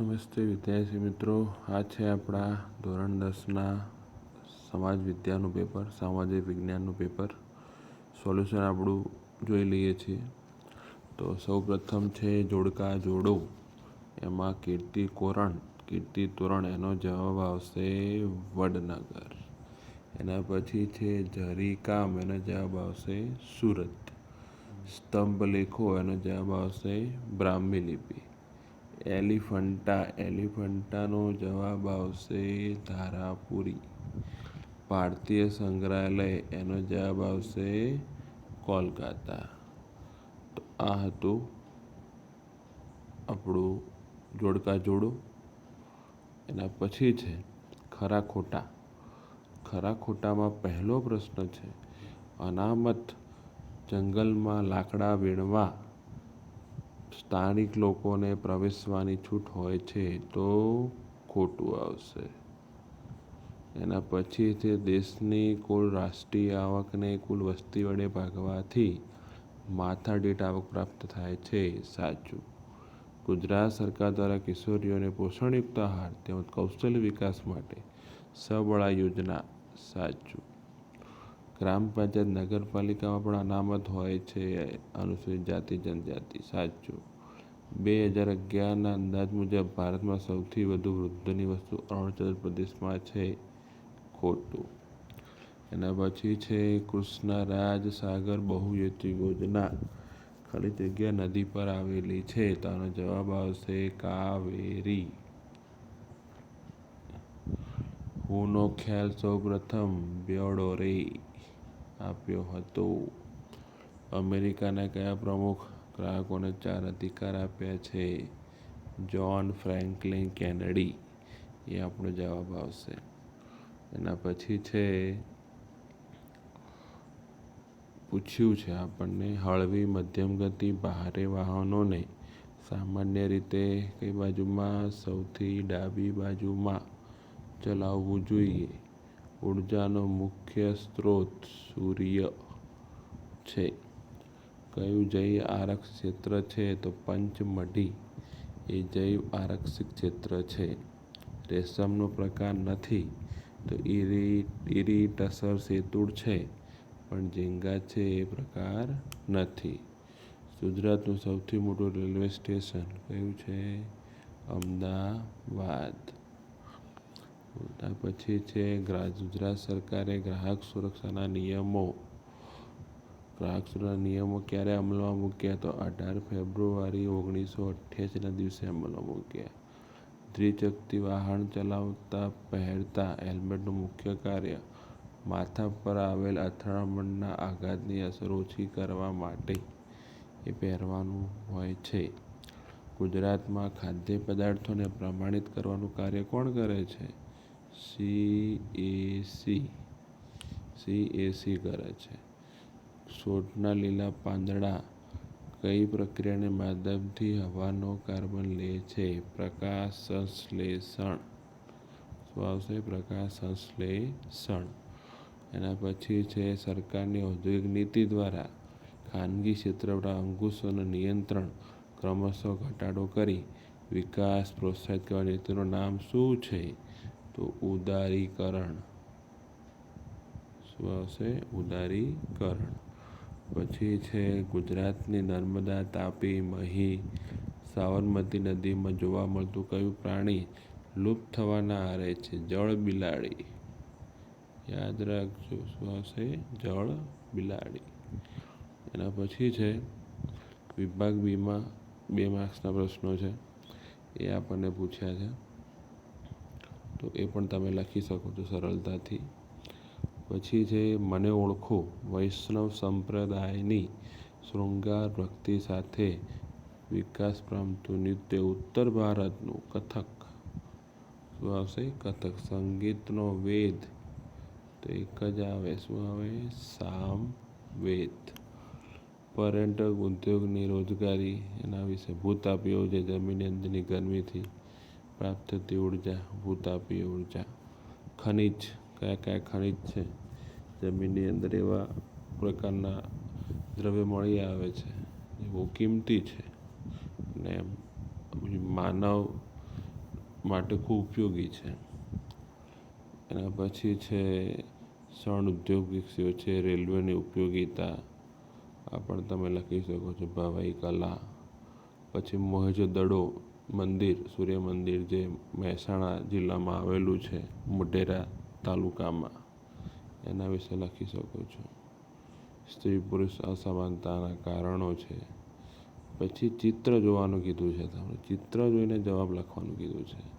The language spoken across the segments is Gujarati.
નમસ્તે વિદ્યાર્થી મિત્રો, આ છે આપણા ધોરણ 10ના સમાજ વિદ્યાનું પેપર, સામાજિક વિજ્ઞાનનું પેપર. સોલ્યુશન આપણું જોઈ લઈએ છીએ. તો સૌ પ્રથમ છે જોડકા જોડો. એમાં કીર્તિ તોરણ એનો જવાબ આવશે વડનગર. એના પછી છે ઝરીકામ, એનો જવાબ આવશે સુરત. સ્તંભ લેખો, એનો જવાબ આવશે બ્રાહ્મી લિપિ. એલિફન્ટાનો જવાબ આવશે ધારાપુરી. ભારતીય સંગ્રહાલય, એનો જવાબ આવશે કોલકાતા. તો આ હતું આપણું જોડકા જોડો. એના પછી છે ખરા ખોટામાં પહેલો પ્રશ્ન છે, અનામત જંગલમાં લાકડા વીણવા સ્થાનિક લોકોને પ્રવેશવાની છૂટ હોય છે, તો ખોટું આવશે. એના પછી છે દેશની કુલ રાષ્ટ્રીય આવકને કુલ વસ્તી વડે ભાગવાથી માથાદીઠ આવક પ્રાપ્ત થાય છે, સાચું. ગુજરાત સરકાર દ્વારા કિશોરીઓને પોષણયુક્ત આહાર તેમજ કૌશલ્ય વિકાસ માટે સબળા યોજના, સાચું. ગ્રામ પંચાયત નગરપાલિકામાં પણ અનામત હોય છે અનુસૂચિત જાતિ જનજાતિ, સાચું. 2011ના અંદાજ મુજબ ભારતમાં સૌથી વધુ વૃદ્ધની વસ્તી અરુણાચલ પ્રદેશમાં છે, ખોટું. એના પછી છે કૃષ્ણરાજ સાગર બહુહેતુક યોજના ખાલી જગ્યા નદી પર આવેલી છે, તો આનો જવાબ આવશે કાવેરી. હુંનો ખ્યાલ સૌ પ્રથમ બ્યોડોરે આપ્યો હતો. અમેરિકાના કયા પ્રમુખ ગ્રાહકોને 4 અધિકાર આપ્યા છે? John Franklin Kennedy. એ આપણો જવાબ આવશે. એના પછી છે પૂછ્યું છે આપણને, હળવી મધ્યમ ગતિ ભારે વાહનોને સામાન્ય રીતે કઈ બાજુમાં? સૌથી ડાબી બાજુમાં ચલાવવું જોઈએ. ઉર્જાનો મુખ્ય સ્ત્રોત સૂર્ય છે. કયું જૈવ આરક્ષિત ક્ષેત્ર છે? તો પંચમઢી એ જૈવ આરક્ષિત ક્ષેત્ર છે. રેશમનો પ્રકાર નથી, તો ઇરીટસર શેતુળ છે, પણ ઝીંગા છે એ પ્રકાર નથી. ગુજરાતનું સૌથી મોટું રેલવે સ્ટેશન કયું છે? અમદાવાદ. પછી છે ગુજરાત સરકારે ગ્રાહક સુરક્ષાના નિયમો ક્યારે અમલમાં મૂક્યા? તો 18 ફેબ્રુઆરી 1988ના દિવસે અમલમાં મૂક્યા. દ્વિચક્રી વાહન ચલાવતા પહેરતા હેલ્મેટનું મુખ્ય કાર્ય માથા પર આવેલ અથડામણના આઘાતની અસર ઓછી કરવા માટે એ પહેરવાનું હોય છે. ગુજરાતમાં ખાદ્ય પદાર્થોને પ્રમાણિત કરવાનું કાર્ય કોણ કરે છે? CAC કરે છે. છોડના લીલા પાંદડા કઈ પ્રક્રિયાના માધ્યમથી હવાનો કાર્બન લે છે? પ્રકાશ સંશ્લેષણ. શું આવશે? પ્રકાશ સંશ્લેષણ. એના પછી છે સરકારની ઔદ્યોગિક નીતિ દ્વારા ખાનગી ક્ષેત્ર પર અંકુશોનું નિયંત્રણ ક્રમશઃ ઘટાડો કરી વિકાસ પ્રોત્સાહિત કરવા નીતિનું નામ શું છે? તો ઉદારીકરણ. શું આવશે? ઉદારીકરણ. પછી છે ગુજરાતની નર્મદા, તાપી, મહી, સાબરમતી નદીમાં જોવા મળતું કયું પ્રાણી લુપ્ત થવાના આરે છે? જળ બિલાડી. યાદ રાખજો, શું આવશે? જળ બિલાડી. એના પછી છે વિભાગ બીમાં 2 માર્ક્સના પ્રશ્નો છે, એ આપણને પૂછ્યા છે, તો એ પણ તમે લખી શકો છો સરળતાથી. પછી છે મને ઓળખો. વૈષ્ણવ સંપ્રદાયની શૃંગાર ભક્તિ સાથે વિકાસ પામતું નૃત્ય ઉત્તર ભારતનું કથક. શું આવશે? કથક. સંગીતનો વેદ, તો એક જ આવે. શું આવે? સામવેદ. પર્યટક ઉદ્યોગની રોજગારી, એના વિશે ભૂતાપીય ઉર્જા જમીનની અંદરની ગરમીથી પ્રાપ્ત થતી ઉર્જા, ભૂતાપીય ઉર્જા. ખનિજ, કયા ખનિજ છે? જમીનની અંદર એવા પ્રકારના દ્રવ્ય મળી આવે છે જે બહુ કિંમતી છે, અને માનવ માટે ખૂબ ઉપયોગી છે. એના પછી છે શણ ઉદ્યોગ વિકસ્યો છે. રેલવેની ઉપયોગિતા આ પણ તમે લખી શકો છો. ભાવાઈ કલા. પછી મોહેંજો-દડો મંદિર, સૂર્ય મંદિર, જે મહેસાણા જિલ્લામાં આવેલું છે, મોઢેરા તાલુકામાં, એના વિશે લખી શકો છો. સ્ત્રી પુરુષ અસમાનતાના કારણો છે. પછી ચિત્ર જોવાનું કીધું છે. તમને ચિત્ર જોઈને જવાબ લખવાનું કીધું છે.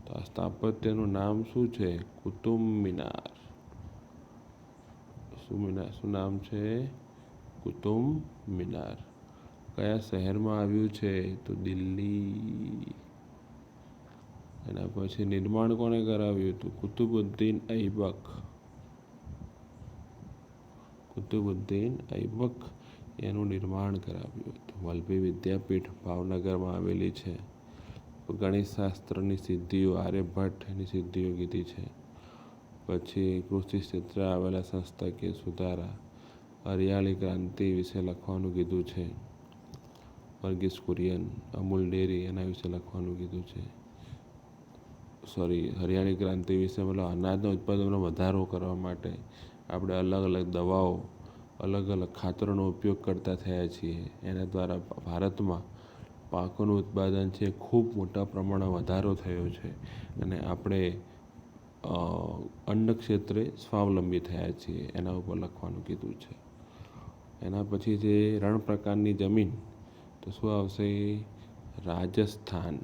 તો આ સ્થાપત્યનું નામ શું છે? કુતુબ મિનાર. શું નામ છે? કુતુબ મિનાર. કયા શહેરમાં આવ્યું છે? તો દિલ્હી. એના પછી નિર્માણ કોણે કરાવ્યું હતું? કુતુબુદ્દીન ઐબક. કુતુબુદ્દીન ઐબક એનું નિર્માણ કરાવ્યું હતું. વલ્લભી વિદ્યાપીઠ ભાવનગરમાં આવેલી છે. ગણિતશાસ્ત્રની સિદ્ધિઓ, આર્યભટ્ટ એની સિદ્ધિઓ કીધી છે. પછી કૃષિ ક્ષેત્રે આવેલા સંસ્થાકીય સુધારા, હરિયાળી ક્રાંતિ વિશે લખવાનું કીધું છે. વર્ગીસ કુરિયન. અમૂલ ડેરી એના વિશે લખવાનું કીધું છે. હરિયાળી ક્રાંતિ વિશે મતલબ અનાજના ઉત્પાદનમાં વધારો કરવા માટે આપણે અલગ અલગ દવાઓ, અલગ અલગ ખાતરોનો ઉપયોગ કરતા થયા છીએ. એના દ્વારા ભારતમાં પાકોનું ઉત્પાદન છે ખૂબ મોટા પ્રમાણમાં વધારો થયો છે અને આપણે અન્ન ક્ષેત્રે સ્વાવલંબી થયા છીએ. એના ઉપર લખવાનું કીધું છે. એના પછી જે રણ પ્રકારની જમીન, તો શું આવશે? રાજસ્થાન.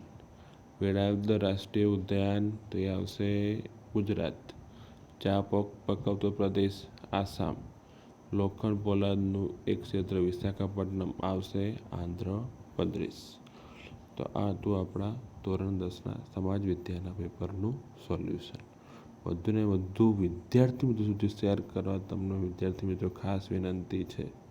વેળાવદર રાષ્ટ્રીય ઉદ્યાન, તો એ આવશે ગુજરાત. ચા પકવતો પ્રદેશ આસામ. લોખંડ પોલાદનું એક ક્ષેત્ર વિશાખાપટ્ટનમ આવશે આંધ્રપ્રદેશ. તો આ હતું આપણા ધોરણ 10ના સમાજ વિદ્યાના પેપરનું સોલ્યુશન. વધુને વધુ વિદ્યાર્થી મિત્રો સુધી શેર કરવા તમને વિદ્યાર્થી મિત્રો ખાસ વિનંતી છે.